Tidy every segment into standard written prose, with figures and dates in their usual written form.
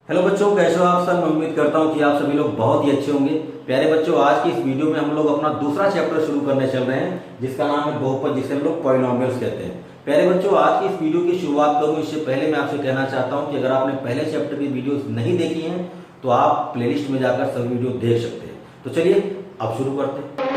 Hello बच्चों, कैसे हो आप सब। मैं उम्मीद करता हूँ कि आप सभी लोग बहुत ही अच्छे होंगे। प्यारे बच्चों, आज की इस वीडियो में हम लोग अपना दूसरा चैप्टर शुरू करने चल रहे हैं जिसका नाम है बहुपद, जिसे हम लोग पॉलिनोमियल्स कहते हैं। प्यारे बच्चों, आज की इस वीडियो की शुरुआत करूँ इससे पहले मैं आपसे कहना चाहता हूँ कि अगर आपने पहले चैप्टर की वीडियो नहीं देखी हैं तो आप प्लेलिस्ट में जाकर सभी वीडियो देख सकते हैं। तो चलिए अब शुरू करते हैं।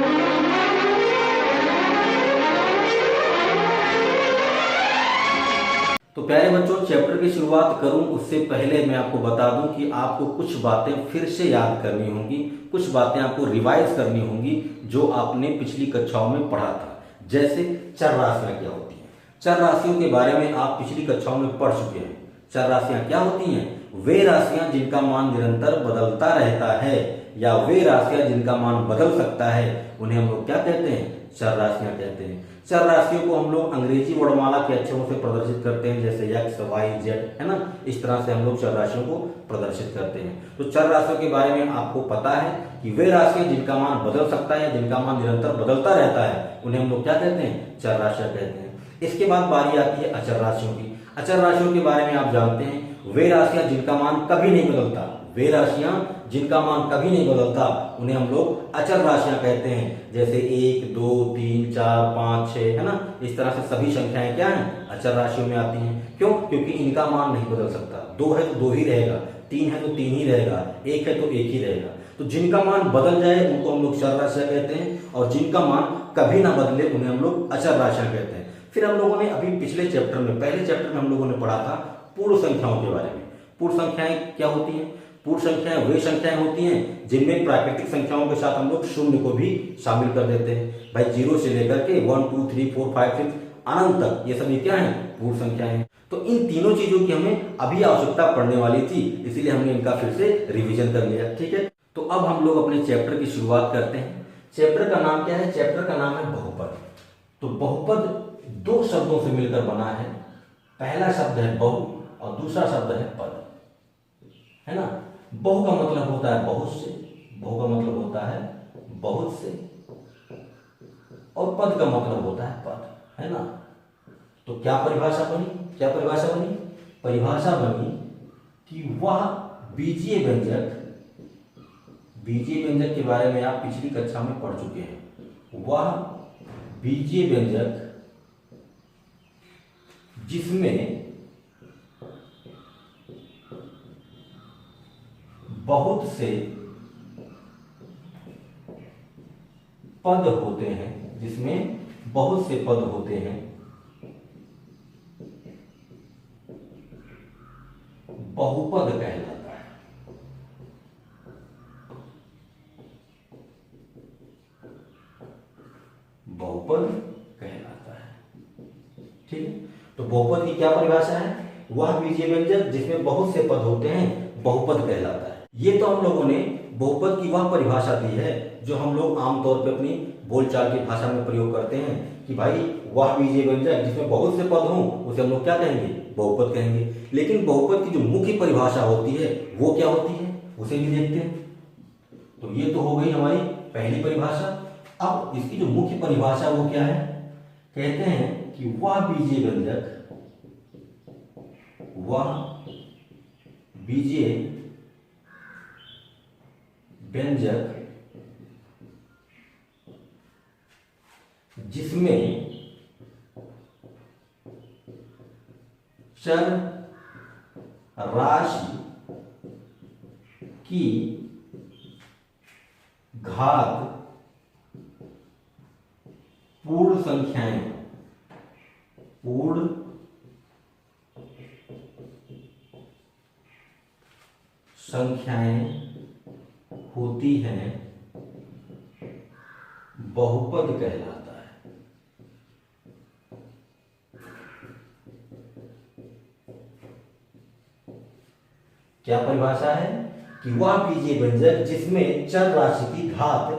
तो प्यारे बच्चों, चैप्टर की शुरुआत करूं उससे पहले मैं आपको बता दूं कि आपको कुछ बातें फिर से याद करनी होंगी, कुछ बातें आपको रिवाइज करनी होंगी जो आपने पिछली कक्षाओं में पढ़ा था। जैसे चर राशियां क्या होती हैं। चर राशियों के बारे में आप पिछली कक्षाओं में पढ़ चुके हैं। चर राशियां क्या होती हैं? वे राशियां जिनका मान निरंतर बदलता रहता है या वे राशियां जिनका मान बदल सकता है, उन्हें हम लोग क्या कहते हैं? चर राशियां कहते हैं। चर राशियों को हम लोग अंग्रेजी वर्णमाला के अक्षरों से प्रदर्शित करते हैं, जैसे एक्स वाई जेड, है ना। इस तरह से हम लोग चर राशियों को प्रदर्शित करते हैं। तो चर राशियों के बारे में आपको पता है कि वे राशियां जिनका मान बदल सकता है या जिनका मान निरंतर बदलता रहता है, उन्हें हम लोग क्या कहते हैं? चर राशियां कहते हैं। इसके बाद बारी आती है अचर राशियों की। अचर राशियों के बारे में आप जानते हैं, वे राशियां जिनका मान कभी नहीं बदलता, वे राशियां जिनका मान कभी नहीं बदलता, उन्हें हम लोग अचर राशियां कहते हैं। जैसे 1, 2, 3, 4, 5, 6, है ना। इस तरह से सभी संख्याएं क्या हैं? अचर राशियों में आती हैं। क्यों? क्योंकि इनका मान नहीं बदल सकता। 2 है तो 2 ही रहेगा, 3 है तो 3 ही रहेगा, 1 है तो 1 ही रहेगा। तो जिनका मान बदल जाए उनको हम लोग चर राशियां कहते हैं, और जिनका मान कभी ना बदले उन्हें हम लोग अचर राशियां कहते हैं। फिर हम लोगों ने अभी पिछले चैप्टर में, पहले चैप्टर में हम लोगों ने पढ़ा था पूर्ण संख्याओं के बारे में। पूर्ण संख्याएं क्या होती हैं? पूर्ण संख्याएं वे संख्याएं होती हैं जिनमें प्राकृतिक संख्याओं के साथ हम लोग शून्य को भी शामिल कर देते हैं। भाई 0 से लेकर के 1, 2, 3, 4, 5, 6 अनंत तक ये सभी क्या है? पूर्ण संख्याएं हैं। तो इन तीनों चीजों की हमें अभी आवश्यकता पड़ने वाली थी, इसीलिए हमने इनका फिर से रिवीजन कर लिया। ठीक है, तो अब हम लोग अपने चैप्टर की शुरुआत करते हैं। चैप्टर का नाम क्या है? चैप्टर का नाम है बहुपद। तो बहुपद 2 शब्दों से मिलकर बना है। पहला शब्द है बहु और दूसरा शब्द है पद, है ना। बहु का मतलब होता है बहुत से, बहु का मतलब होता है बहुत से, और पद का मतलब होता है पद, है ना। तो क्या परिभाषा बनी? क्या परिभाषा बनी? परिभाषा बनी कि वह बीजीय व्यंजक, बीजीय व्यंजक के बारे में आप पिछली कक्षा में पढ़ चुके हैं। वह बीजीय व्यंजक जिसमें बहुत से पद होते हैं, जिसमें बहुत से पद होते हैं, बहुपद कहलाता है। बहुपद कहलाता है। ठीक है, तो बहुपद की क्या परिभाषा है? वह बीजीय व्यंजक जिसमें बहुत से पद होते हैं बहुपद कहलाता है। ये तो हम लोगों ने बहुपद की वह परिभाषा दी है जो हम लोग आमतौर पर अपनी बोलचाल की भाषा में प्रयोग करते हैं कि भाई वह बीजीय व्यंजक जिसमें बहुत से पद हों उसे हम लोग क्या कहेंगे? बहुपद कहेंगे। लेकिन बहुपद की जो मुख्य परिभाषा होती है वो क्या होती है, उसे भी देखते हैं। तो ये तो हो गई हमारी पहली परिभाषा। अब इसकी जो मुख्य परिभाषा वो क्या है? कहते हैं कि वह बीजीय व्यंजक, वह बीजीय व्यंजक जिसमें चर राशि की घात पूर्ण संख्याएं, पूर्ण संख्याएं होती हैं, बहुपद कहलाता है। क्या परिभाषा है? कि वह बीजीय व्यंजक जिसमें चर राशि की घात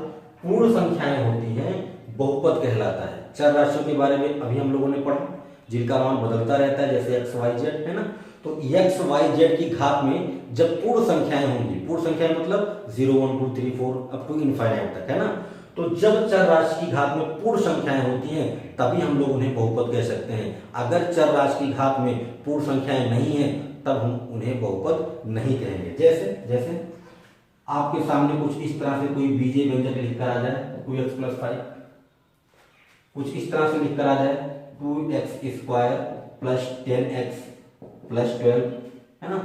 पूर्ण संख्याएं होती हैं बहुपद कहलाता है। चर राशियों के बारे में अभी हम लोगों ने पढ़ा, जिनका मान बदलता रहता है, जैसे एक्स वाई जेड, है ना। तो एक्स वाई जेड की घात में जब पूर्ण संख्याएं होंगी, पूर्ण संख्याएं मतलब 0, 1, 2, 3, 4 अप टू इनफाइनाइट तक, है ना। तो जब चर राशि की घात में पूर्ण संख्याएं होती हैं तभी हम लोग उन्हें बहुपद कह सकते हैं। अगर चर राशि की घात में पूर्ण संख्याएं नहीं है तब हम उन्हें बहुपद नहीं कहेंगे। जैसे जैसे आपके सामने कुछ इस तरह से कोई बीजीय व्यंजक लिखकर आ जाए 2x + 5, कुछ इस तरह से लिखकर आ जाए 2x² + 10x + 12, है ना।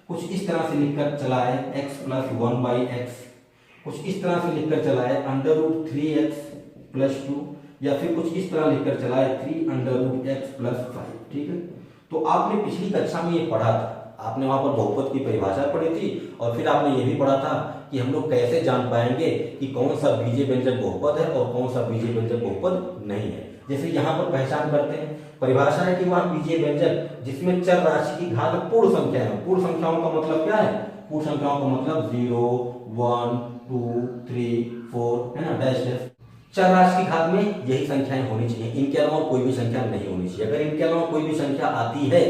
कुछ इस तरह से लिखकर चला है x + 1/x, कुछ इस तरह से लिखकर चला है √3x + 2, या फिर कुछ इस तरह लिखकर चला है 3√x + 5। ठीक है, तो आपने पिछली कक्षा में ये पढ़ा था, आपने वहां पर बहुपद की परिभाषा पढ़ी थी और फिर आपने ये भी पढ़ा था कि हम लोग कैसे जान पाएंगे कि कौन सा बीजीय व्यंजक बहुपद है और कौन सा बीजीय व्यंजक बहुपद नहीं है। जैसे यहाँ पर पहचान करते हैं, परिभाषा है कि वह बीजीय व्यंजक जिसमें चर राशि की घात पूर्ण संख्या है। पूर्ण संख्याओं का मतलब क्या है? पूर्ण संख्याओं का मतलब 0, 1, 2, 3, 4, है ना, डैश डैश। चर राशि की घात में यही संख्याएं होनी चाहिए, इनके अलावा कोई भी संख्या नहीं होनी चाहिए। अगर इनके अलावा कोई भी संख्या आती है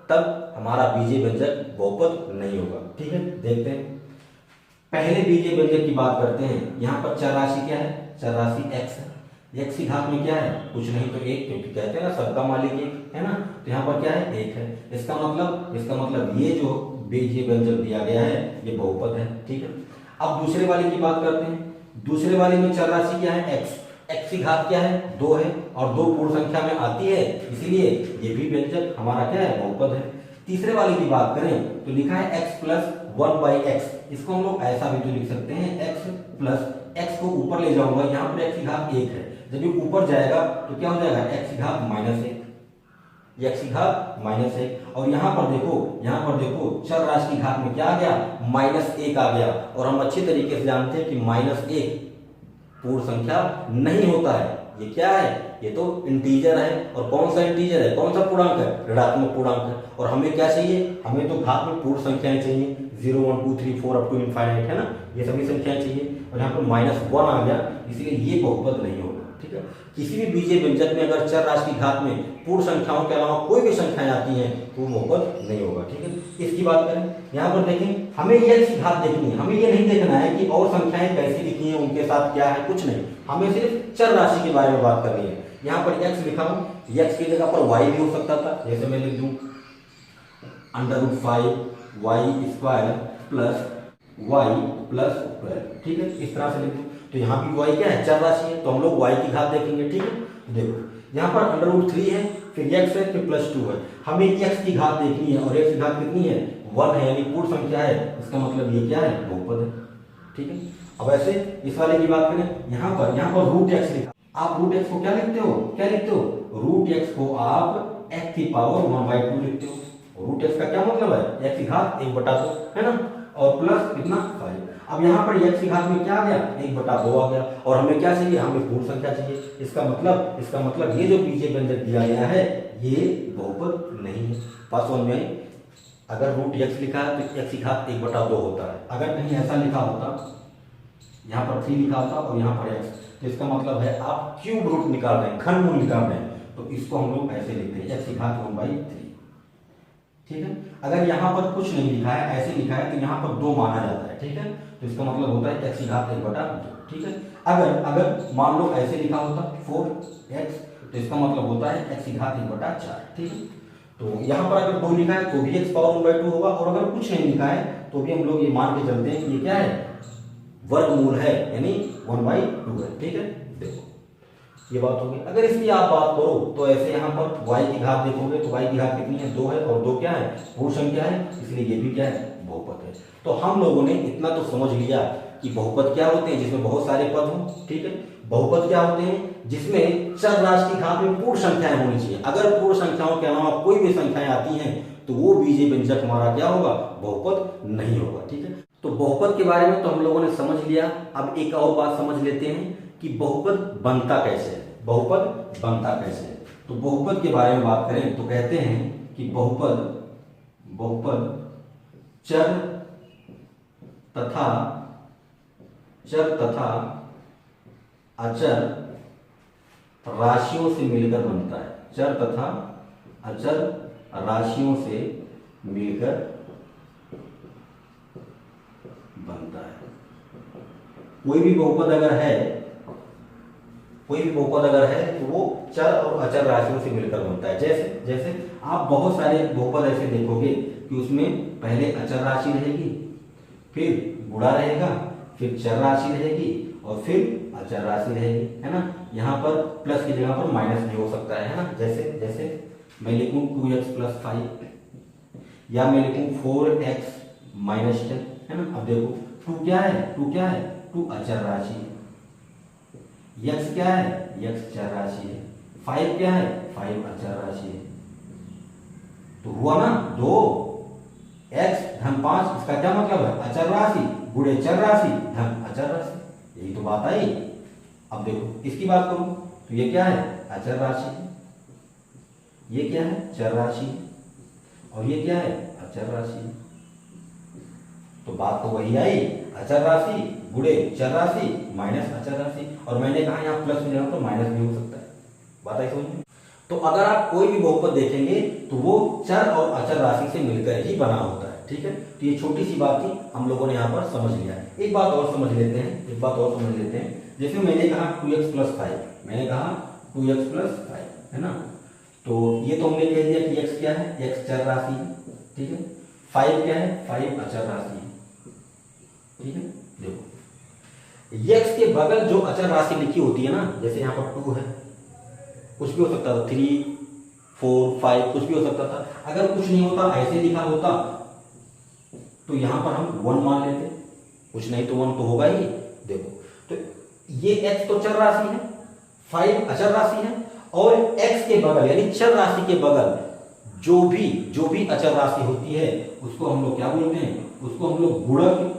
तब हमारा बीजीय व्यंजक बहुपद नहीं होगा। ठीक है, देखते हैं। पहले बीजीय व्यंजक की बात करते हैं। यहाँ पर चर राशि क्या है? चर राशि x है। x की घात में क्या है? कुछ नहीं तो 1, क्योंकि कहते हैं ना सबका मालिक 1, है ना। तो यहाँ पर क्या है? 1 है। इसका मतलब ये जो बीजीय व्यंजक दिया गया है ये बहुपद है। ठीक है, अब दूसरे वाले की बात करते हैं। दूसरे वाले में चर राशि क्या है? x। x की घात क्या है? 2 है और 2 पूर्ण संख्या में आती है, इसलिए ये भी व्यंजक हमारा क्या है? बहुपद है। तीसरे वाले की बात करें तो लिखा है x + 1/x। इसको हम लोग ऐसा भी तो लिख सकते हैं, x को ऊपर ले जाऊंगा, यहाँ पर x की घात 1 है, जब ये ऊपर जाएगा तो क्या हो जाएगा? x की घात -1, x की घात -1। और यहाँ पर देखो चर राशि की घात में क्या आ गया? -1 आ गया। और हम अच्छी तरीके से जानते हैं कि -1 पूर्ण संख्या नहीं होता है। ये क्या है? ये तो इंटीजर है। और कौन सा इंटीजर है? कौन सा पूर्णांक है? ऋणात्मक पूर्णांक है। और हमें क्या चाहिए? हमें तो घात में पूर्ण संख्याएं चाहिए, 0, 1, 2, 3, 4 अप टू इनफाइनाइट, है ना। ये सभी संख्याएं चाहिए और यहाँ पर -1 आ गया, इसलिए ये बहुपद नहीं होगा। ठीक है, किसी भी बीजीय व्यंजक में अगर चर राशि की घात में पूर्ण संख्याओं के अलावा कोई भी संख्याएं आती हैं तो बहुपद नहीं होगा। ठीक है, इसकी बात करें, यहाँ पर देखें, हमें x की घात देखनी है। हमें ये नहीं देखना है कि और संख्याएं कैसी लिखी हैं, उनके साथ क्या है, कुछ नहीं। हमें सिर्फ चर राशि के बारे में बात करनी है। यहाँ पर x लिखा हूं, x की जगह पर y भी हो सकता था। जैसे मैं लिख दूं √5y² + y + 12। ठीक है, इस तरह से लिख दूं। तो यहाँ भी y क्या है? चर राशि है, तो हम लोग y की घात देखेंगे। ठीक है, देखो यहाँ पर √3 है, फिर x है, फिर +2 है। हमें x की घात देखनी है और x की घात कितनी है? 1 है, यानी पूर्ण संख्या है। इसका मतलब ये क्या है? बहुपद है। ठीक है, अब ऐसे इस वाले की बात करें, यहाँ पर √x लिखा। आप √x को क्या लिखते हो? √x को आप x की पावर 1/2 लिखते हो। √x का क्या मतलब है? x की घात 1/2, है ना, और प्लस कितना? 5। अब यहाँ पर x की घात में क्या आ गया? 1/2 आ गया। और हमें क्या चाहिए? हमें पूर्ण संख्या चाहिए। इसका मतलब ये जो बीजीय व्यंजक दिया गया है ये बहुपद नहीं है। बात समझ में आई? अगर √x लिखा है तो x की घात 1/2 होता है। अगर कहीं ऐसा लिखा होता, यहाँ पर 3 लिखा होता और यहाँ पर x, तो इसका मतलब है आप क्यूब रूट निकाल रहे हैं, घनमूल निकाल रहे हैं। तो इसको हम लोग ऐसे लिखते हैं, x की घात 1/3। ठीक है, अगर यहाँ पर कुछ नहीं लिखा है, ऐसे लिखा है, तो यहाँ पर 2 माना जाता है। ठीक है, तो इसका मतलब होता है x की घात 1/2। ठीक है, अगर मान लो ऐसे लिखा होता 4x, तो इसका मतलब होता है x की घात 1/4। ठीक है, तो यहाँ पर अगर 2 लिखा है तो भी x पावर 1/2 होगा, और अगर कुछ नहीं लिखा है तो भी हम लोग ये मान के चलते हैं कि ये क्या है? वर्गमूल है, यानी 1/2 है। ठीक है, देखो ये बात होगी। अगर इसकी आप बात करो तो ऐसे यहाँ पर y की घात देखोगे तो y की घात कितनी है? 2 है, और 2 क्या है? पूर्ण संख्या है, इसलिए ये भी क्या है? बहुपद है। तो हम लोगों ने इतना तो समझ लिया कि बहुपद क्या होते हैं? जिसमें बहुत सारे पद हों। ठीक है, बहुपद क्या होते हैं? जिसमें चर राशि की घात में पूर्ण संख्याएं होनी चाहिए। अगर पूर्ण संख्याओं के अलावा कोई भी संख्याएं आती हैं तो वो बीजीय व्यंजक हमारा क्या होगा? बहुपद नहीं होगा। ठीक है, तो बहुपद के बारे में तो हम लोगों ने समझ लिया। अब एक और बात समझ लेते हैं कि बहुपद बनता कैसे है। बहुपद बनता कैसे है? तो बहुपद के बारे में बात करें तो कहते हैं कि बहुपद चर तथा अचर राशियों से मिलकर बनता है। चर तथा अचर राशियों से मिलकर बनता है। कोई भी बहुपद अगर है तो वो चर और अचर राशियों से मिलकर बनता है। जैसे आप बहुत सारे बहुपद ऐसे देखोगे कि उसमें पहले अचर राशि रहेगी, फिर गुणा रहेगा, फिर चर राशि रहेगी और फिर अचर राशि रहेगी, है ना। यहाँ पर प्लस की जगह पर माइनस भी हो सकता है ना। जैसे जैसे मैं लिखूं 2x + 5 या मैं लिखूं 4x - 10, है ना। अब देखो 2 क्या है, 2 क्या है, 2 अचर राशि है। x क्या है, x चर राशि है। 5 क्या है, 5 अचर राशि है। तो हुआ ना 2x धन 5, इसका क्या मतलब है, अचर राशि गुणे चर राशि धन अचर राशि, यही तो बात आई। अब देखो इसकी बात करूं तो ये क्या है, अचर राशि, ये क्या है, चर राशि, और ये क्या है, अचर राशि। तो बात तो वही आई, अचर राशि गुणे चर राशि माइनस अचर राशि। और मैंने कहा यहाँ प्लस में तो माइनस भी हो सकता है, बात आई समझ में। तो अगर आप कोई भी बहुपद देखेंगे तो वो चर और अचर राशि से मिलकर ही बना होता है, ठीक है। तो ये छोटी सी बात थी, हम लोगों ने यहाँ पर समझ लिया। एक बात और समझ लेते हैं, एक बात और समझ लेते हैं। जैसे मैंने कहा 2x + 5, मैंने कहा 2x + 5, है ना। तो ये तो हमने कह दिया कि x क्या है, x चर राशि है, ठीक है। 5 क्या है, 5 अचर राशि है, ठीक है। देखो x के बगल जो अचर राशि लिखी होती है ना, जैसे यहाँ पर 2 है, कुछ भी हो सकता था, 3 4 5 कुछ भी हो सकता था। अगर कुछ नहीं होता, ऐसे लिखा होता तो यहां पर हम 1 मान लेते, कुछ नहीं तो 1 तो होगा ही। देखो तो ये x तो चर राशि है, 5 अचर राशि है, और x के बगल यानी चर राशि के बगल जो भी अचर राशि होती है उसको हम लोग क्या बोलते हैं, उसको हम लोग गुणक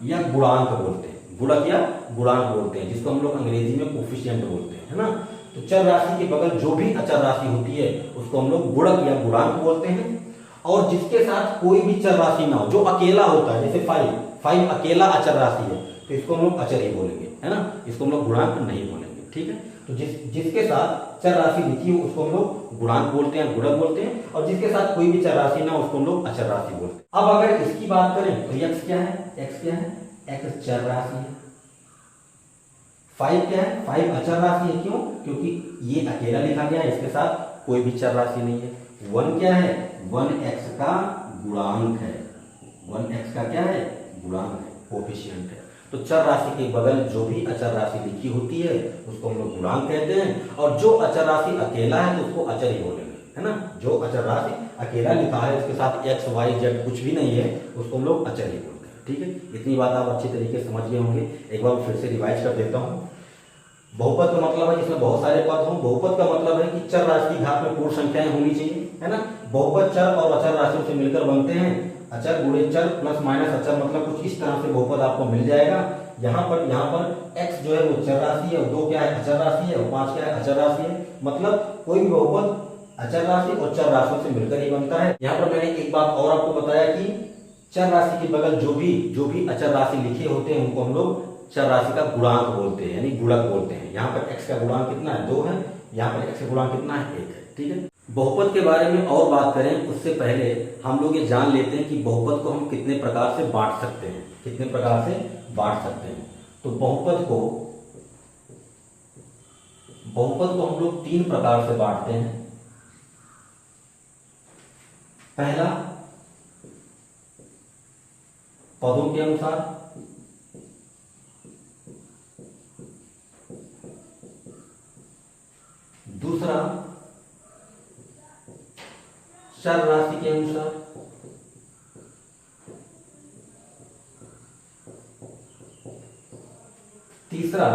या गुणांक बोलते हैं। गुणक या गुणांक बोलते हैं, जिसको हम लोग अंग्रेजी में कोफिशिएंट बोलते हैं, है ना। तो चर राशि के बगल जो भी अचर राशि होती है उसको हम लोग गुणक या गुणांक बोलते हैं। और जिसके साथ कोई भी चर राशि ना हो, जो अकेला होता है, जैसे 5 अकेला अचर राशि है तो इसको हम लोग अचर ही बोलेंगे, है ना। इसको हम लोग गुणांक नहीं बोलेंगे, ठीक है। तो जिसके साथ चर राशि लिखी हो उसको हम लोग गुणांक बोलते हैं, गुणक बोलते हैं, और जिसके साथ कोई भी चर राशि ना हो उसको हम लोग अचर राशि बोलते हैं। अब अगर इसकी बात करें तो x क्या है, x क्या है, x चर राशि है। 5 क्या है, 5 अचर राशि है, क्यों, क्योंकि ये अकेला लिखा गया है, इसके साथ कोई भी चर राशि नहीं है। 1 क्या है, 1x का गुणांक है, 1x का क्या है, गुणांक है, कोफिशिएंट है। तो चर राशि के बगल जो भी अचर राशि लिखी होती है उसको हम लोग गुणांक कहते हैं, और जो अचर राशि अकेला है तो उसको अचर ही बोलेंगे, है ना। जो अचर राशि अकेला लिखा है उसके साथ x y z कुछ भी नहीं है उसको हम लोग अचर ही बोलते हैं, ठीक है। इतनी बात आप अच्छी तरीके से समझ गए होंगे। एक बार फिर से रिवाइज कर देता हूँ। बहुपद का मतलब है जिसमें बहुत सारे पद हों। बहुपद का मतलब है कि चर राशि की घात में पूर्ण संख्याएं होनी चाहिए, है ना। बहुपद चर और अचर राशियों से मिलकर बनते हैं। अचर गुणे चर प्लस माइनस अचर, मतलब कुछ इस तरह से बहुपद आपको मिल जाएगा। यहाँ पर x जो है वो चर राशि है, और 2 क्या है, अचर राशि है, और 5 क्या है, अचर राशि है। मतलब कोई भी बहुपद अचर राशि और चर राशियों से मिलकर ही बनता है। यहाँ पर मैंने एक बात और आपको बताया कि चर राशि के बगल जो भी अचर राशि लिखे होते हैं उनको हम लोग चर राशि का गुणांक बोलते हैं, यानी गुणक बोलते हैं। यहाँ पर x का गुणांक कितना है, 2 है, यहाँ पर x का गुणांक कितना है, 1 है, ठीक है। बहुपद के बारे में और बात करें उससे पहले हम लोग ये जान लेते हैं कि बहुपद को हम कितने प्रकार से बांट सकते हैं, कितने प्रकार से बांट सकते हैं। तो बहुपद को हम लोग 3 प्रकार से बांटते हैं। पहला, पदों के अनुसार। दूसरा, चर राशि के अनुसार। तीसरा,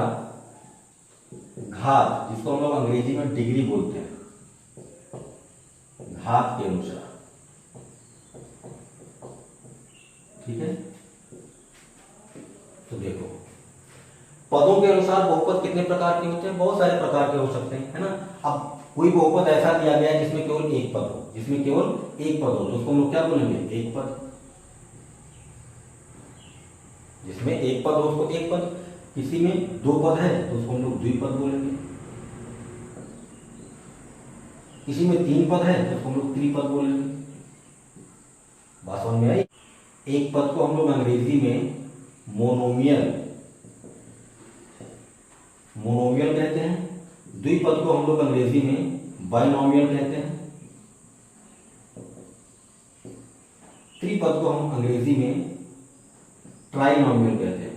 घात, जिसको हम लोग अंग्रेजी में डिग्री बोलते हैं, घात के अनुसार, ठीक है। तो देखो पदों के अनुसार बहुपद कितने प्रकार के होते हैं, बहुत सारे प्रकार के हो सकते हैं, है ना। अब कोई बहुपद ऐसा दिया गया है जिसमें केवल एक पद हो, जिसमें केवल एक पद हो तो उसको हम लोग क्या बोलेंगे, एक पद। जिसमें एक पद हो उसको एक पद, किसी में 2 पद है तो उसको हम लोग द्विपद बोलेंगे, किसी में 3 पद है तो उसको हम लोग त्रिपद बोलेंगे। बात समझ में आई। एक पद को हम लोग अंग्रेजी में मोनोमियल कहते हैं, द्विपद को हम लोग अंग्रेजी में बाइनोमियल कहते हैं, भी पद को हम अंग्रेजी में ट्राइनोमियल कहते हैं।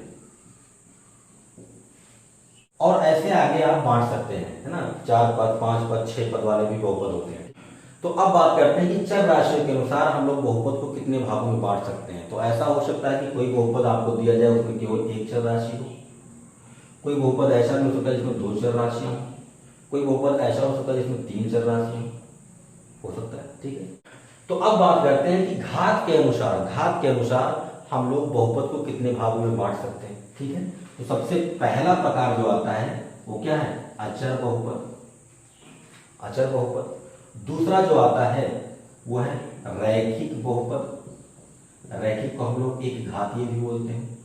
और ऐसे आगे आप बांट सकते हैं, है ना, 4 पद, 5 पद, 6 पद वाले भी बहुपद होते हैं। तो अब बात करते हैं कि चर राशियों के अनुसार हम लोग बहुपद को कितने भागों में बांट सकते हैं। तो ऐसा हो सकता है कि कोई बहुपद आपको दिया जाए उसमें केवल एक चर राशि हो, कोई बहुपद ऐसा भी हो सकता है जिसमें 2 चर राशियां हो, कोई बहुपद ऐसा हो सकता है जिसमें 3 चर राशियां हो सकता है। ठीक है, तो अब बात करते हैं कि घात के अनुसार हम लोग बहुपद को कितने भागों में बांट सकते हैं। ठीक है, तो सबसे पहला प्रकार जो आता है वो क्या है, अचर बहुपद। अचर बहुपद। दूसरा जो आता है वो है रैखिक बहुपद। रैखिक को हम लोग एक घातीय भी बोलते हैं।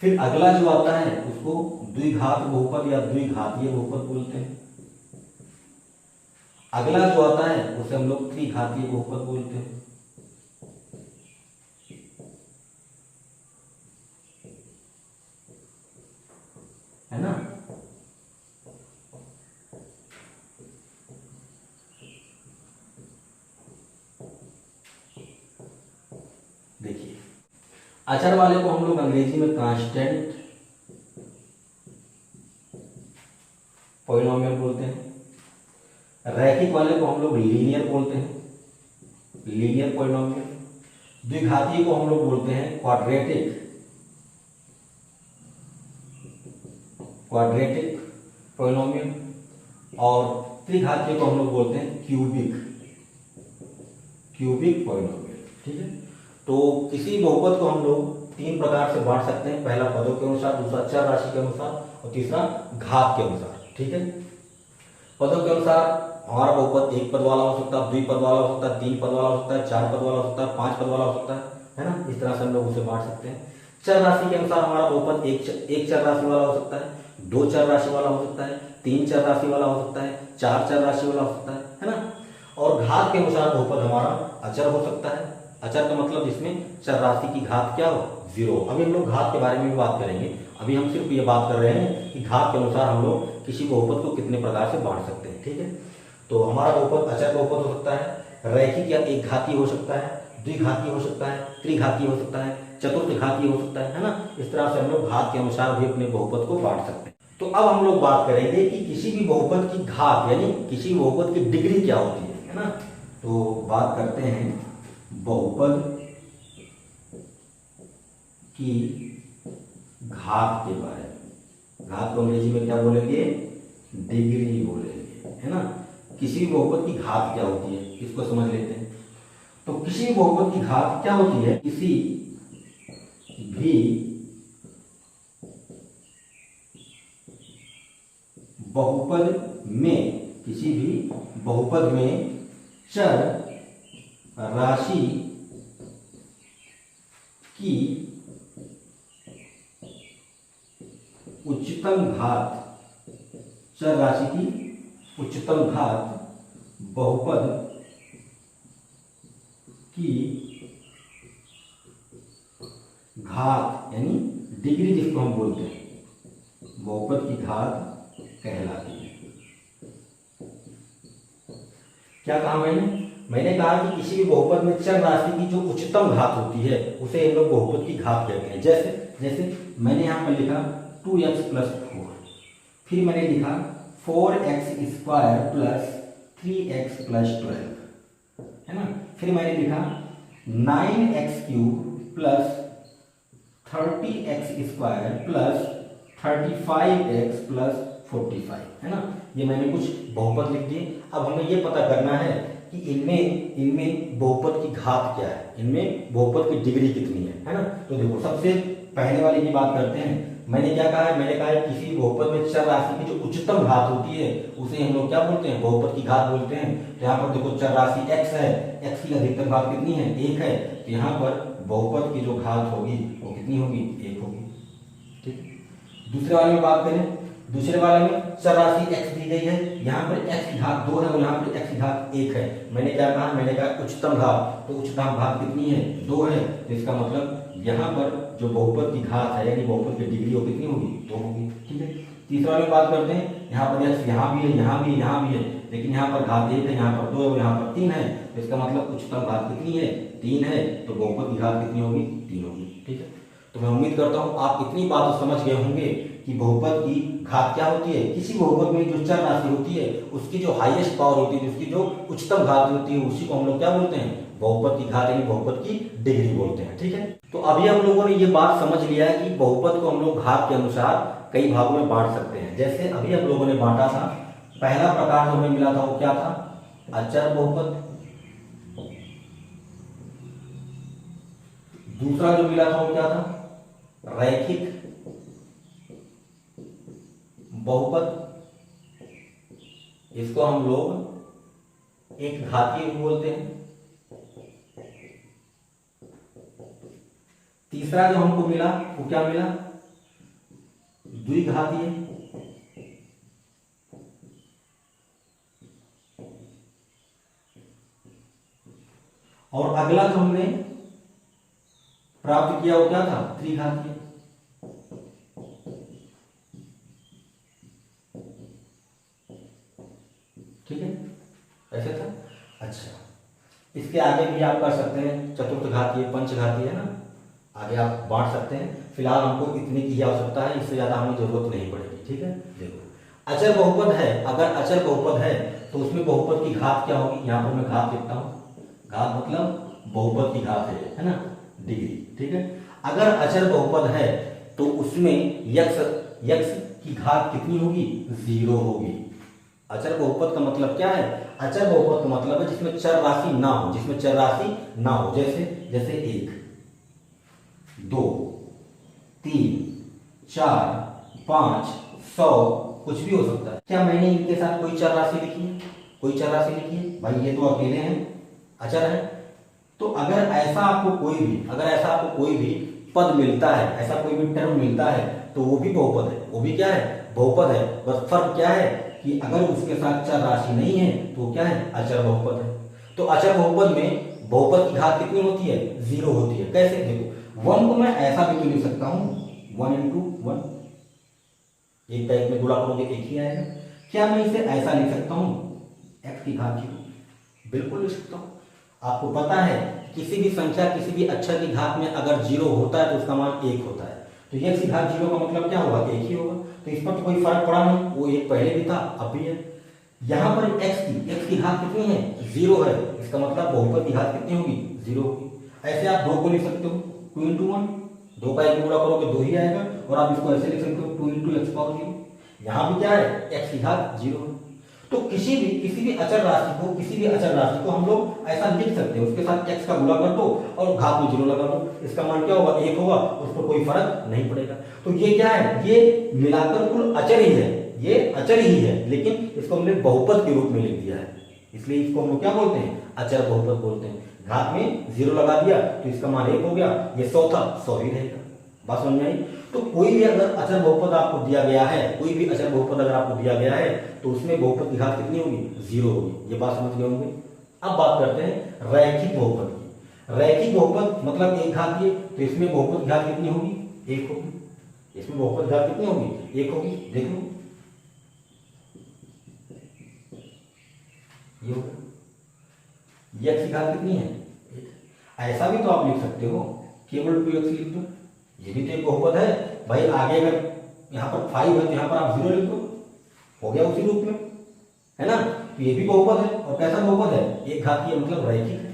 फिर अगला जो आता है उसको द्विघात बहुपद या द्विघातीय बहुपद बोलते हैं। अगला जो आता है उसे हम लोग त्रिघातीय बहुपद बोलते हैं। है ना। देखिए, अचर वाले को हम लोग अंग्रेजी में कांस्टेंट पॉलिनोमियल बोलते हैं। रैखिक वाले को हम लोग लीनियर बोलते हैं, लीनियर पॉलिनोमियल। द्विघातीय को हम लोग बोलते हैं क्वाड्रेटिक पॉलिनोमियल। और त्रिघातीय को हम लोग बोलते हैं क्यूबिक पॉलिनोमियल। ठीक है, तो किसी बहुपद को हम लोग 3 प्रकार से बांट सकते हैं। पहला पदों के अनुसार, दूसरा चर राशि के अनुसार और तीसरा घात के अनुसार। ठीक है, पदों के अनुसार हमारा बहुपद 1 पद वाला हो सकता है, 2 पद वाला हो सकता है, 3 पद वाला हो सकता है, 4 पद वाला हो सकता है, 5 पद वाला हो सकता है ना। इस तरह से हम लोग उसे बांट सकते हैं। चर राशि के अनुसार हमारा बहुपद एक चर राशि वाला हो सकता है, 2 चर राशि वाला हो सकता है, 3 चर राशि वाला हो सकता है, 4 चर राशि वाला हो सकता है ना। और घात के अनुसार बहुपद हमारा अचर हो सकता है। अचर का मतलब जिसमें चर राशि की घात क्या हो, 0। अभी हम लोग घात के बारे में भी बात करेंगे। अभी हम सिर्फ ये बात कर रहे हैं कि घात के अनुसार हम लोग किसी बहुपद को कितने प्रकार से बांट सकते हैं। ठीक है, तो हमारा बहुपद अचर बहुपद हो सकता है, रैखिक या एक घातीय हो सकता है, द्विघातीय हो सकता है, त्रिघातीय हो सकता है, चतुर्थ घातीय हो सकता है ना। इस तरह से हम लोग घात के अनुसार भी अपने बहुपद को बांट सकते हैं। तो अब हम लोग बात करेंगे कि किसी भी बहुपद की घात यानी किसी बहुपद की डिग्री क्या होती है ना। तो बात करते हैं बहुपद की घात के बारे में। घात को अंग्रेजी में क्या बोलेंगे, डिग्री बोलेंगे, है ना। किसी भी बहुपद की घात क्या होती है इसको समझ लेते हैं। तो किसी भी बहुपद की घात क्या होती है, किसी भी बहुपद में चर राशि की उच्चतम घात, चर राशि की उच्चतम घात बहुपद की घात यानी डिग्री जिसको हम बोलते हैं, बहुपद की घात कहलाती है। क्या कहा मैंने कहा कि किसी भी बहुपद में चर राशि की जो उच्चतम घात होती है उसे हम लोग बहुपद की घात कहते हैं। जैसे मैंने यहां पर लिखा 2x + 4, फिर मैंने लिखा 4x² + 3x + 12, है ना। फिर मैंने लिखा 9x³ + 30x² + 35x + 45, है ना। ये मैंने कुछ बहुपद लिख दिए। अब हमें ये पता करना है कि इनमें बहुपद की घात क्या है, इनमें बहुपद की डिग्री कितनी है ना। तो देखो, सबसे पहले वाली की बात करते हैं। मैंने क्या कहा है, मैंने कहा है किसी बहुपद में चर राशि की जो उच्चतम घात होती है उसे हम लोग क्या बोलते हैं, बहुपद की घात बोलते हैं। तो यहाँ पर देखो चर राशि x है, x की अधिकतम घात कितनी है, 1 है। तो यहाँ पर बहुपद की जो घात होगी वो कितनी होगी, 1 होगी। ठीक। दूसरे वाले में बात करें, दूसरे वाले में चर राशि x दी गई है, यहाँ पर x की घात 2 है और यहाँ पर x की घात 1 है। मैंने क्या कहा, मैंने कहा उच्चतम घात, तो उच्चतम घात कितनी है, 2 है। तो इसका मतलब यहाँ पर जो बहुपद की घात है यानी बहुपद की डिग्री वो कितनी होगी, 2 होगी। ठीक है। तीसरा वाले बात करते हैं, यहाँ पर x यहाँ भी है, यहाँ भी है, यहाँ भी है। लेकिन यहाँ पर घात 1 है, यहाँ पर 2 है और यहाँ पर 3 है, तो इसका मतलब उच्चतम घात कितनी है, 3 है, तो बहुपद की घात कितनी होगी, 3 होगी। ठीक है, तो मैं उम्मीद करता हूँ आप इतनी बात समझ गए होंगे कि बहुपद की घात क्या होती है। किसी बहुपद में जो चर राशि होती है उसकी जो हाईएस्ट पावर होती है, उसकी जो उच्चतम घात होती है, उसी को हम लोग क्या बोलते हैं, बहुपद की घात यानी बहुपद की डिग्री बोलते हैं। ठीक है, तो अभी हम लोगों ने ये बात समझ लिया है कि बहुपद को हम लोग घात के अनुसार कई भागों में बांट सकते हैं। जैसे अभी हम लोगों ने बांटा था, पहला प्रकार जो हमें मिला था वो क्या था, अचर बहुपद। दूसरा जो मिला था वो क्या था, रैखिक बहुपद। इसको हम लोग एक घातीय भी बोलते हैं। तीसरा जो हमको मिला वो क्या मिला, द्विघातीय। और अगला जो हमने प्राप्त किया वो क्या था, त्रिघातीय। ठीक है, ऐसे था। अच्छा, इसके आगे भी आप कर सकते हैं, चतुर्थ घातीय, पंचघातीय है ना, आगे आप बांट सकते हैं। फिलहाल हमको इतनी की आवश्यकता है, इससे ज्यादा हमें जरूरत नहीं पड़ेगी। ठीक है, देखो अचर बहुपद है, अगर अचर बहुपद है तो उसमें बहुपद की घात क्या होगी, यहां पर मैं घात लिखता हूं, घात मतलब बहुपद की घात है ना, डिग्री। ठीक है, अगर अचर बहुपद है तो उसमें यक्ष की घात कितनी होगी, 0 होगी। अचर बहुपद का मतलब क्या है, अचर बहुपद का मतलब है जिसमें चर राशि ना हो, जिसमें चर राशि ना हो, जैसे 1, 2, 3, 4, 5, 100, कुछ भी हो सकता है। क्या मैंने इनके साथ कोई चर राशि लिखी है, कोई चर राशि लिखी है, भाई ये तो अकेले हैं, अचर है। तो अगर ऐसा आपको कोई भी पद मिलता है, ऐसा कोई भी टर्म मिलता है, तो वो भी बहुपद है, वो भी क्या है, बहुपद है। बस फर्क क्या है कि अगर उसके साथ चर राशि नहीं है तो क्या है, अचर बहुपद है। तो अचर बहुपद में बहुपद की घात कितनी होती है, 0 होती है। कैसे, देखो 1 को मैं ऐसा भी तो लिख सकता हूं, 1 × 1, एक टाइप में गुणा करोगे एक ही आएगा। क्या मैं इसे ऐसा लिख सकता हूं, x की घात 0, बिल्कुल लिख सकता हूं। आपको पता है किसी भी संख्या, किसी भी अक्षर की घात में अगर 0 होता है तो उसका मान 1 होता है। तो x की घात 0 का मतलब क्या होगा, 1 ही होगा। तो इस पर तो कोई फर्क पड़ा नहीं, वो 1 पहले भी था अब भी है। यहां पर x की घात कितनी है, 0 है, इसका मतलब बहुपद की घात कितनी होगी, 0 होगी। ऐसे आप 2 को लिख सकते हो, 2 × 1, 2 का 1 गुणा करोगे 2 ही आएगा। और आप इसको ऐसे लिख सकते हो, 2 × x⁴। यहां भी क्या है, x की घात 0 है। तो किसी भी अचर राशि को हम लोग ऐसा लिख सकते हैं, उसके साथ x का गुणा कर दो और घात में 0 लगा दो, इसका मान क्या होगा, 1 होगा, उस पर कोई फर्क नहीं पड़ेगा। तो ये क्या है, ये मिलाकर कुल अचर ही है, ये अचर ही है, लेकिन इसको हमने बहुपद के रूप में लिख दिया है, इसलिए इसको हम लोग क्या बोलते हैं, अचर बहुपद बोलते हैं। घात में 0 लगा दिया तो इसका मान 1 हो गया, ये 100 था, 100 ही रहेगा। बात समझ में आई। तो कोई भी अगर अचर बहुपद आपको दिया गया है, कोई भी अचर बहुपद अगर आपको दिया गया है तो उसमें बहुपद की घात कितनी होगी, 0 होगी। ये बात समझ गए होंगे। अब बात करते हैं रैखिक बहुपद की। रैखिक बहुपद मतलब एक घातीय, तो इसमें बहुपद की घात कितनी होगी, 1 होगी। इसमें बहुपद की घात कितनी होगी, 1 होगी। देख लो ये होगा, x की घात कितनी है, 1। ऐसा भी तो आप लिख सकते हो, केवल 2x लिख दो, ये भी तो एक बहुपद है भाई। आगे अगर यहाँ पर 5 है तो यहाँ पर आप 0 लिख दो, हो गया उसी रूप में, है ना। तो ये भी बहुपद है, और कैसा बहुपद है, एक घातीय मतलब रैखिक है।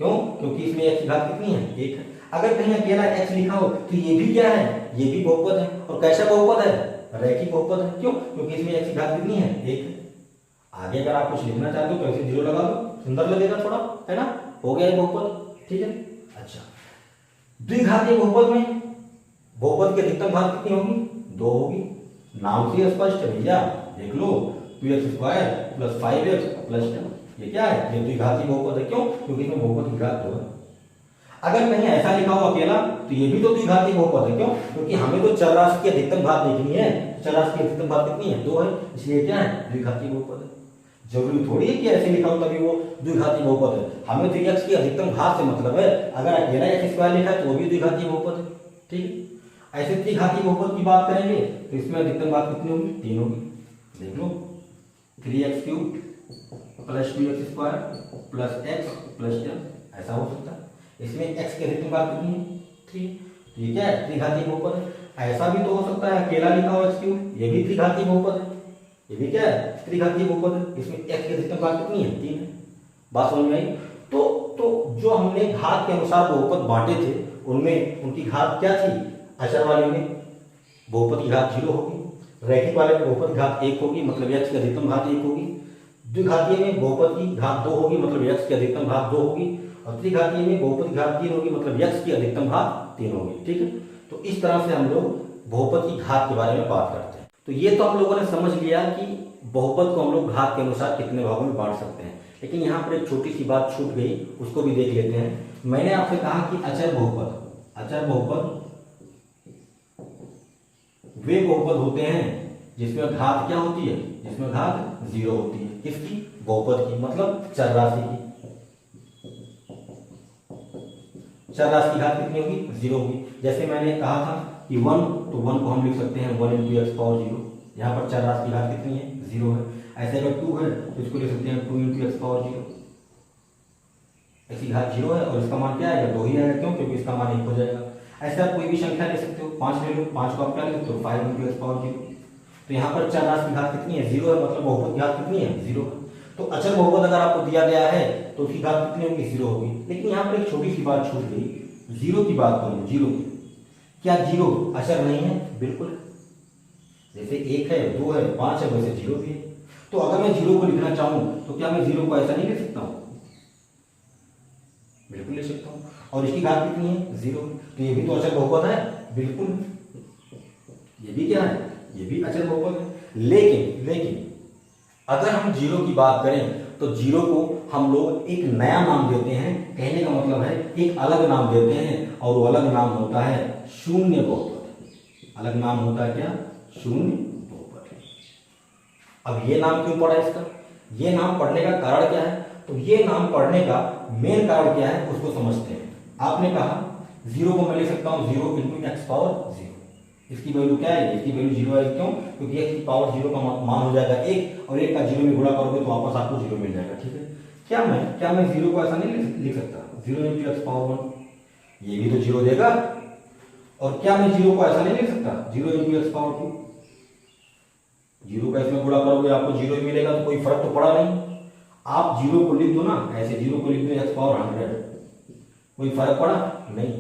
क्यों, क्योंकि इसमें x की घात कितनी है, 1 है। अगर कहीं अकेला x लिखा हो तो ये भी क्या है, ये भी बहुपद है। और कैसा बहुपद है, रैखिक बहुपद है। क्यों, क्योंकि इसमें x की घात कितनी है, 1 है। आगे अगर आप कुछ लिखना चाहते हो तो ऐसे 0 लगा दो, सुंदर लगेगा थोड़ा, है ना, हो गया ये बहुपद। ठीक है। अच्छा, द्विघातीय बहुपद में बहुपद की अधिकतम घात कितनी होगी, 2 होगी। नाम से स्पष्ट है भैया, देख लो, 2x² + 5x + 10, ये क्या है, ये द्विघातीय बहुपद है। क्यों, क्योंकि इसमें बहुपद की घात 2 है। अगर कहीं ऐसा लिखा हो अकेला तो ये भी तो द्विघातीय बहुपद है। क्यों, क्योंकि हमें तो चर राशि की अधिकतम घात देखनी है, चर राशि की अधिकतम घात कितनी है, 2 है, इसलिए क्या है, द्विघातीय बहुपद है। जरूरी थोड़ी है कि ऐसे लिखा हो तभी वो द्विघातीय बहुपद है। हमें तो x की अधिकतम घात से मतलब है, अगर अकेला x² लिखा है तो वो भी द्विघातीय बहुपद है। ठीक है। ऐसे त्रिघातीय बहुपद की बात करेंगे तो इसमें अधिकतम घात कितनी होगी, 3 होगी। देख लो 3x³ plus 2x² plus x plus 10, ऐसा हो सकता है। इसमें x की अधिकतम घात कितनी है? 3। तो ये क्या है? त्रिघातीय बहुपद है। ऐसा भी तो हो सकता है अकेला लिखा हो x³, ये भी त्रिघातीय बहुपद है। ये भी क्या है? त्रिघातीय बहुपद है। इसमें x की अधिकतम घात कितनी है? 3 है। बात समझ में आई? तो जो हमने घात के अनुसार बहुपद बांटे थे उनमें उनकी घात क्या थी? अचर वाले में बहुपद की घात 0 होगी, रैखिक वाले में बहुपद की घात 1 होगी, मतलब x की अधिकतम घात 1 होगी, द्विघातीय में बहुपद की घात 2 होगी, मतलब x की अधिकतम घात 2 होगी, और त्रिघातीय में बहुपद की घात 3 होगी, मतलब x की अधिकतम घात 3 होगी। ठीक है, तो इस तरह से हम लोग बहुपद की घात के बारे में बात करते हैं। तो ये तो हम लोगों ने समझ लिया कि बहुपद को हम लोग घात के अनुसार कितने भागों में बांट सकते हैं। लेकिन यहाँ पर एक छोटी सी बात छूट गई, उसको भी देख लेते हैं। मैंने आपसे कहा कि अचर बहुपद वे बहुपद होते हैं जिसमें घात क्या होती है? जिसमें घात 0 होती है। किसकी? बहुपद की, मतलब चर राशि की। चर राशि की घात कितनी होगी? 0 होगी। जैसे मैंने कहा था कि 1, तो 1 को हम लिख सकते हैं 1 × x⁴0। यहाँ पर चर राशि की घात कितनी है? 0 है। ऐसे अगर 2 है तो इसको लिख सकते हैं 2 × x⁴0। इसकी घात 0 है और इसका मान क्या आएगा? 2 ही आएगा। क्यों? क्योंकि इसका मान 1 हो जाएगा। ऐसे आप कोई भी संख्या ले सकते हो, 5 ले लो, 5 को आप क्या ले सकते हो? 5 × x⁴0। तो यहाँ पर चर राशि की घात कितनी है? 0 है, मतलब बहुपद की घात कितनी है? 0 है। तो अचर बहुपद अगर आपको दिया गया है तो उसकी घात कितनी होगी? 0 होगी। लेकिन यहाँ पर एक छोटी सी बात छूट गई, 0 की बात करूँ। 0 क्या 0 अचर नहीं है? बिल्कुल। जैसे 1 है, 2 है, 5 है, वैसे 0 भी है। तो अगर मैं 0 को लिखना चाहूं तो क्या मैं 0 को ऐसा नहीं लिख सकता हूं? बिल्कुल लिख सकता हूं। और इसकी घात कितनी है? 0। तो ये भी तो अचर बहुपद है। बिल्कुल। ये भी क्या है? ये भी अचर बहुपद है। लेकिन अगर हम 0 की बात करें तो 0 को हम लोग एक नया नाम देते हैं। कहने का मतलब है एक अलग नाम देते हैं, और वो अलग नाम होता है शून्य बहुपद। अलग नाम होता है क्या? शून्य बहुपद। अब ये नाम क्यों पड़ा इसका? ये नाम पढ़ने का कारण क्या है? तो ये नाम पढ़ने का मेन कारण क्या है उसको समझते हैं। आपने कहा 0 को मैं लिख सकता हूं 0 × x⁴0। इसकी वैल्यू क्या है? इसकी वैल्यू 0 है। क्यों? क्योंकि x की पावर 0 का मान हो जाएगा 1, और 1 का 0 में गुणा करोगे तो वापस आपको 0 मिल जाएगा। ठीक है, क्या मैं 0 को ऐसा नहीं लिख सकता? 0 × x⁴1, ये भी तो 0 देगा। और क्या मैं 0 को ऐसा नहीं लिख सकता? 0 × x⁴2, 0 का इसमें गुणा करोगे आपको 0 ही मिलेगा, तो कोई फर्क तो पड़ा नहीं। आप 0 को लिख दो ना, ऐसे 0 को लिख दो x⁴100, कोई फर्क पड़ा नहीं।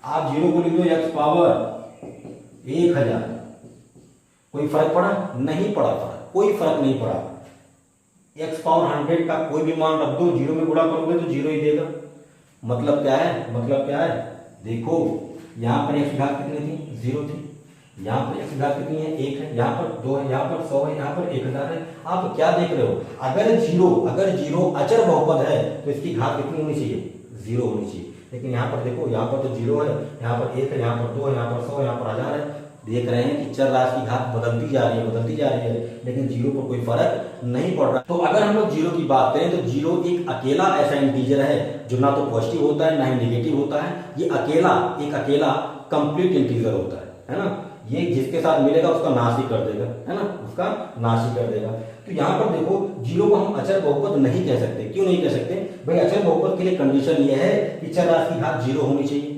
आप 0 को लिख दो x⁴1000, कोई फर्क पड़ा नहीं? पड़ा फर्क, कोई फर्क नहीं पड़ा। x⁴100 का कोई भी मान रख दो, 0 में गुणा करोगे तो 0 ही देगा। मतलब क्या है? देखो यहाँ पर x की घात कितनी थी? 0 थी। यहाँ पर x की घात कितनी है? 1 है। यहाँ पर 2 है, यहाँ पर 100 है, यहाँ पर 1000 है। आप क्या देख रहे हो? अगर 0 अचर बहुपद है तो इसकी घात कितनी होनी चाहिए? 0 होनी चाहिए। लेकिन यहाँ पर देखो, यहाँ पर तो 0 है, यहाँ पर 1 है, यहाँ पर 2 है, यहाँ पर 100 है, यहाँ पर 1000 है। देख रहे हैं कि चर राशि की घात बदलती जा रही है, लेकिन 0 पर कोई फर्क नहीं पड़ रहा। तो अगर हम लोग 0 की बात करें तो 0 एक अकेला ऐसा इंटीजर है जो ना तो पॉजिटिव होता है ना ही नेगेटिव होता है। ये एक अकेला कंप्लीट इंटीजर होता है ना। ये जिसके साथ मिलेगा उसका नाश ही कर देगा, है ना, उसका नाश ही कर देगा। तो यहाँ पर देखो 0 को हम अचर बहुपद नहीं कह सकते। क्यों नहीं कह सकते भाई? अचर बहुपद के लिए कंडीशन ये है कि चर राशि की घात 0 होनी चाहिए,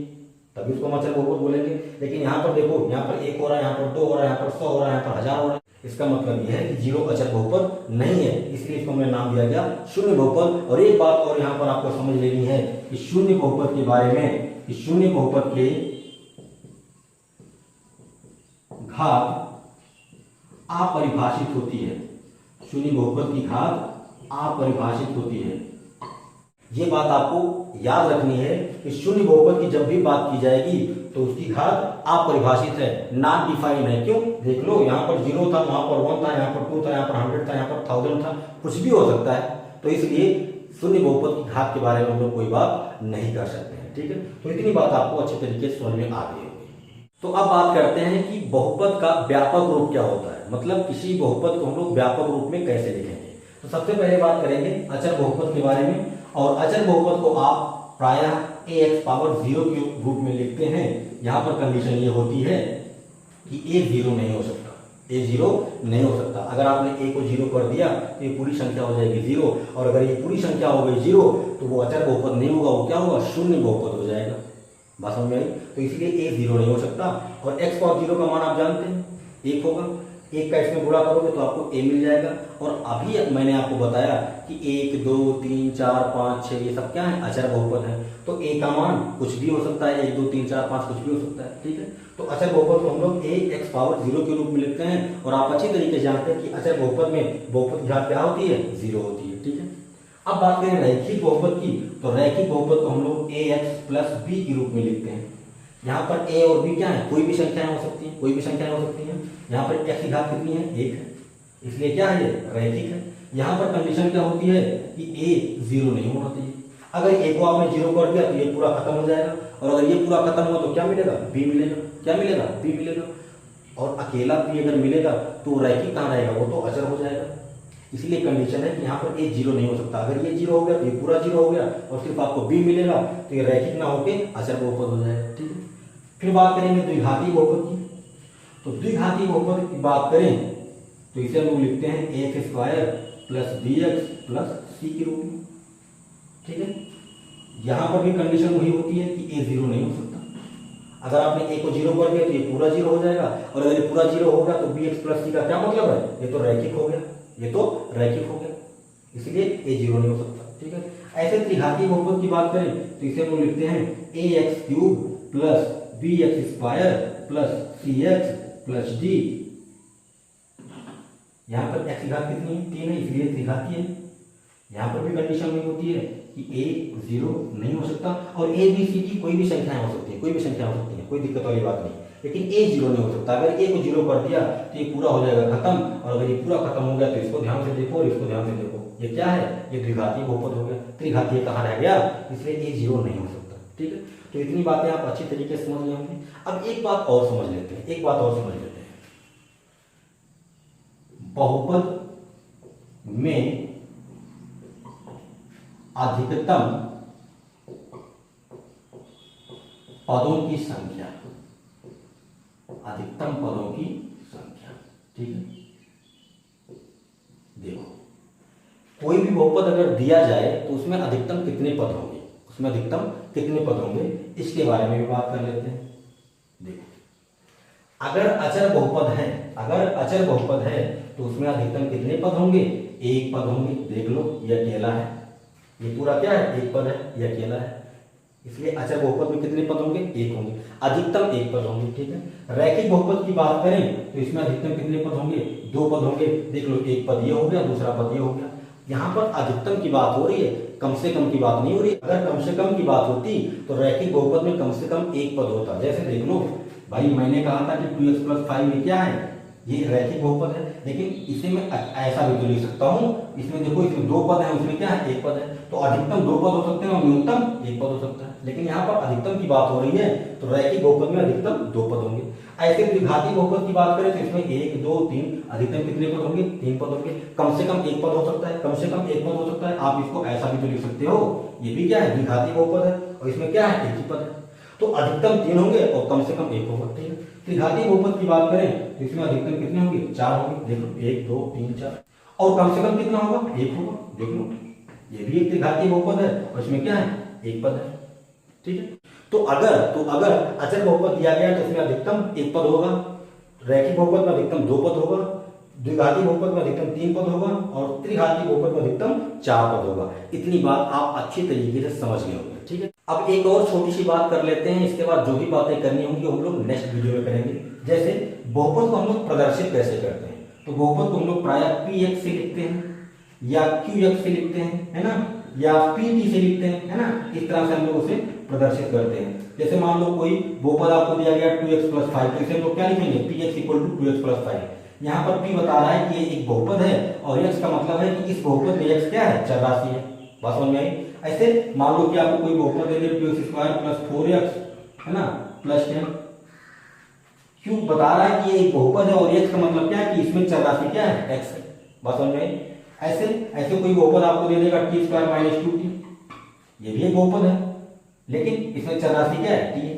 तभी उसको हम अचर बहुपद बोलेंगे। लेकिन यहाँ पर देखो, यहाँ पर 1 हो रहा है, यहाँ पर 2 हो रहा है, यहाँ पर 100 हो रहा है, यहाँ पर 1000 हो रहा है। इसका मतलब यह है कि 0 अचर बहुपद नहीं है, इसलिए इसको मैंने नाम दिया गया शून्य बहुपद। और एक बात और यहाँ पर आपको समझ लेनी है कि शून्य बहुपद के बारे में, कि शून्य बहुपद के घात अपरिभाषित होती है। शून्य बहुपद की घात अपरिभाषित होती है। ये बात आपको याद रखनी है कि शून्य बहुपद की जब भी बात की जाएगी तो उसकी घात अपरिभाषित है, नॉट डिफाइन है। क्यों? देख लो, यहाँ पर 0 था, वहां पर 1 था, यहाँ पर 2 था, यहाँ पर 100 था, यहाँ पर 1000 था, कुछ भी हो सकता है। तो इसलिए शून्य बहुपद की घात के बारे में हम लोग कोई बात नहीं कर सकते हैं। ठीक है, तो इतनी बात आपको अच्छे तरीके से समझ में आ गई होगी। तो अब बात करते हैं कि बहुपद का व्यापक रूप क्या होता है, मतलब किसी बहुपद को हम लोग व्यापक रूप में कैसे लिखेंगे। तो सबसे पहले बात करेंगे अचर बहुपद के बारे में। और अचर बहुपद को आप प्रायः ax⁴0 के रूप में लिखते हैं। यहाँ पर कंडीशन ये होती है कि a 0 नहीं हो सकता। ए जीरो नहीं हो सकता। अगर आपने ए को जीरो कर दिया तो ये पूरी संख्या हो जाएगी जीरो, और अगर ये पूरी संख्या हो गई जीरो तो वो अचर बहुपद नहीं होगा, वो क्या होगा, शून्य बहुपद हो जाएगा। बात समझ में आई? तो इसलिए ए जीरो नहीं हो सकता। और एक्स पावर जीरो का मान आप जानते हैं एक होगा, एक का इसमें गुणा करोगे तो आपको ए मिल जाएगा। और अभी मैंने आपको बताया कि 1 2 3 4 5 6 ये सब क्या है, अचर बहुपद है। तो ए का मान कुछ भी हो सकता है, 1 2 3 4 5 कुछ भी हो सकता है, ठीक है। तो अचर बहुपद को हम लोग ए एक्स पावर जीरो के रूप में लिखते हैं। और आप अच्छी तरीके से जानते हैं कि अचर बहुपद में बहुपद की घात क्या होती है, जीरो होती है, ठीक है। अब बात करें रैखिक बहुपद की, तो रैखिक बहुपद को हम लोग ए एक्स प्लस बी के रूप में लिखते हैं। यहाँ पर ए और बी क्या है, कोई भी संख्याएं हो सकती हैं, कोई भी संख्याएं हो सकती हैं। यहाँ पर एक्स की घात कितनी है, एक है, इसलिए क्या है, ये रैखिक है। यहाँ पर कंडीशन क्या होती है कि ए जीरो नहीं होना चाहिए। अगर ए को आपने जीरो कर दिया तो ये पूरा खत्म हो जाएगा, और अगर ये पूरा खत्म हुआ तो क्या मिलेगा, बी मिलेगा। क्या मिलेगा, बी मिलेगा। और अकेला बी अगर मिलेगा तो रैखिक कहाँ रहेगा, वो तो अचर हो जाएगा। इसलिए कंडीशन है कि यहाँ पर ए जीरो नहीं हो सकता। अगर ये जीरो हो गया तो ये पूरा जीरो हो गया, और सिर्फ आपको बी मिलेगा, तो ये रैखिक ना होके अचर बहुपद हो जाएगा, ठीक है। फिर बात करेंगे द्विघाती बहुपद की। तो द्विघाती बहुपद की बात करें तो इसे हम लोग लिखते हैं a x square plus b x plus c के रूप में, ठीक है। यहाँ पर भी कंडीशन वही होती है कि ए जीरो नहीं हो सकता। अगर आपने ए को जीरो कर दिया तो ये पूरा जीरो हो जाएगा, और अगर ये पूरा जीरो हो गया तो बी एक्स प्लस सी का क्या मतलब है, ये तो रैखिक हो गया, ये तो रैखिक हो गया, इसलिए ए जीरो नहीं हो सकता, ठीक है। ऐसे त्रिघाती बहुपद की बात करें तो इसे हम लोग लिखते हैं a x cube plus b x square plus c x plus d. यहाँ पर एक्स की घात कितनी है, 3 है, इसलिए त्रिघाती है। यहाँ पर भी कंडीशन में होती है कि ए जीरो नहीं हो सकता, और ए बी सी डी कोई भी संख्याएं हो सकती है, कोई भी संख्या हो सकती है, कोई दिक्कत वाली बात नहीं, लेकिन ए जीरो नहीं हो सकता। अगर ए को जीरो कर दिया तो ये पूरा हो जाएगा खत्म, और अगर ये पूरा खत्म हो गया तो इसको ध्यान से देखो और इसको ध्यान से देखो, ये क्या है, ये द्विघाती बहुपद हो गया। त्रिघाती कहाँ रह गया, इसलिए ए जीरो नहीं हो सकता, ठीक है। तो इतनी बातें आप अच्छी तरीके से समझ गए होंगे। अब एक बात और समझ लेते हैं, एक बात और समझ लेते हैं। बहुपद में अधिकतम पदों की संख्या, अधिकतम पदों की संख्या, ठीक है। देखो, कोई भी बहुपद अगर दिया जाए तो उसमें अधिकतम कितने पद होंगे, उसमें अधिकतम कितने पद होंगे, इसके बारे में भी बात कर लेते हैं। देखो, अगर अचर बहुपद है, अगर अचर बहुपद है तो उसमें अधिकतम कितने पद होंगे, एक पद होंगे। देख लो, ये अकेला है, ये पूरा क्या है, एक पद है, ये अकेला है, इसलिए अचर बहुपद में कितने पद होंगे, एक होंगे, अधिकतम एक पद होंगे, ठीक है। रैखिक बहुपद की बात करें तो इसमें अधिकतम कितने पद होंगे, दो पद होंगे। देख लो, एक पद ये हो गया, दूसरा पद ये हो गया। यहाँ पर अधिकतम की बात हो रही है, कम से कम की बात नहीं हो रही। अगर कम से कम की बात होती तो रैखिक बहुपद में कम से कम एक पद होता। जैसे देख लो भाई, मैंने कहा था कि 2x + 5 ये क्या है, ये रैखिक बहुपद है, लेकिन इसे मैं ऐसा भी तो लिख सकता हूँ, इसमें देखो, इसमें दो पद है, उसमें क्या है, एक पद है। तो अधिकतम दो पद हो सकते हैं और न्यूनतम एक पद हो सकता है, लेकिन यहाँ पर अधिकतम की बात हो रही है तो रैखिक बहुपद में अधिकतम दो पद होंगे। ऐसे द्विघाती बहुपद की बात करें तो इसमें 1 2 3 अधिकतम कितने पद होंगे, 3 पद होंगे। कम से कम एक पद हो सकता है, कम से कम एक पद हो सकता है। आप इसको ऐसा भी तो लिख सकते हो, ये भी क्या है, द्विघाती बहुपद है, और इसमें क्या है, एक ही पद है। तो अधिकतम 3 होंगे और कम से कम एक होगा, ठीक है। त्रिघाती बहुपद की बात करें तो इसमें अधिकतम कितने होंगे, 4 होंगे। देख लो, 1 2 3 4, और कम से कम कितना होगा, एक होगा। देख लो, ये भी एक त्रिघाती बहुपद है और इसमें क्या है, एक पद है, ठीक है। तो अगर अचर बहुपद दिया गया तो इसमें अधिकतम एक पद होगा, रैखिक बहुपद में अधिकतम दो पद होगा, द्विघाती बहुपद में अधिकतम 3 पद होगा, और त्रिघाती बहुपद में अधिकतम 4 पद होगा। इतनी बात आप अच्छी तरीके से समझ गए होंगे, ठीक है। अब एक और छोटी सी बात कर लेते हैं, इसके बाद जो भी बातें करनी होंगी हम लोग नेक्स्ट वीडियो में करेंगे। जैसे बहुपद को हम लोग प्रदर्शित कैसे करते हैं, तो बहुपद को हम लोग प्रायः px से लिखते हैं, या qx से लिखते हैं, है ना, या pt से लिखते हैं, है ना। इस तरह से हम लोग उसे प्रदर्शित करते हैं। जैसे मान लो कोई बहुपद आपको दिया गया 2x + 5, तो इसे हम लोग क्या लिखेंगे, px = 2x + 5। यहाँ पर p बता रहा है कि ये एक बहुपद है, और x का मतलब है कि इस बहुपद में x क्या है, चर राशि है। बात समझ में आई। ऐसे मान लो कि आपको कोई बहुपद दे दे 2x² + 4x, है ना, +10। क्यों बता रहा है कि ये एक बहुपद है, और x का मतलब क्या है कि इसमें चर राशि क्या है, x है। बात समझ में आई। ऐसे कोई बहुपद आपको दे देगा t² - 2t, ये भी एक बहुपद है, लेकिन इसमें चर राशि क्या है, t है।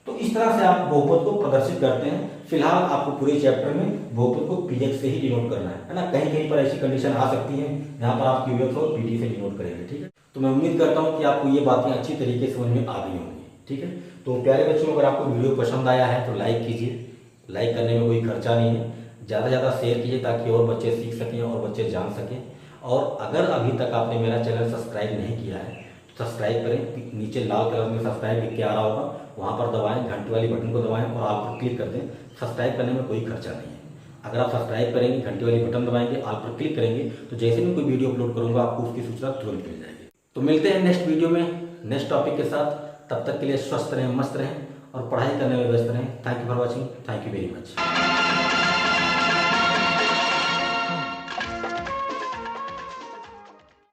तो इस तरह से आप बहुपद को प्रदर्शित करते हैं। फिलहाल आपको पूरे चैप्टर में बहुपद को पीएक्स से ही डिनोट करना है ना। कहीं कहीं पर ऐसी कंडीशन आ सकती है जहां पर आप क्यूएक्स और पीटी से डिनोट करेंगे, ठीक है। तो मैं उम्मीद करता हूं कि आपको ये बातें अच्छी तरीके से समझ में आ गई होंगी, ठीक है। तो प्यारे बच्चों, अगर आपको वीडियो पसंद आया है तो लाइक कीजिए। लाइक करने में कोई खर्चा नहीं है। ज़्यादा से ज़्यादा शेयर कीजिए ताकि और बच्चे सीख सकें और बच्चे जान सकें। और अगर अभी तक आपने मेरा चैनल सब्सक्राइब नहीं किया है तो सब्सक्राइब करें। नीचे लाल कलर में सब्सक्राइब लिख के आ रहा होगा, वहाँ पर दबाएं, घंटे वाली बटन को दबाएं और आप पर क्लिक कर दें। सब्सक्राइब करने में कोई खर्चा नहीं है। अगर आप सब्सक्राइब करेंगे, घंटे वाली बटन दबाएंगे, आप पर क्लिक करेंगे तो जैसे मैं कोई वीडियो अपलोड करूँगा आपको उसकी सूचना तुरंत मिल जाएगी। तो मिलते हैं नेक्स्ट वीडियो में नेक्स्ट टॉपिक के साथ। तब तक के लिए स्वस्थ रहें, मस्त रहें और पढ़ाई करने में व्यस्त रहें। Thank you for watching. Thank you very much.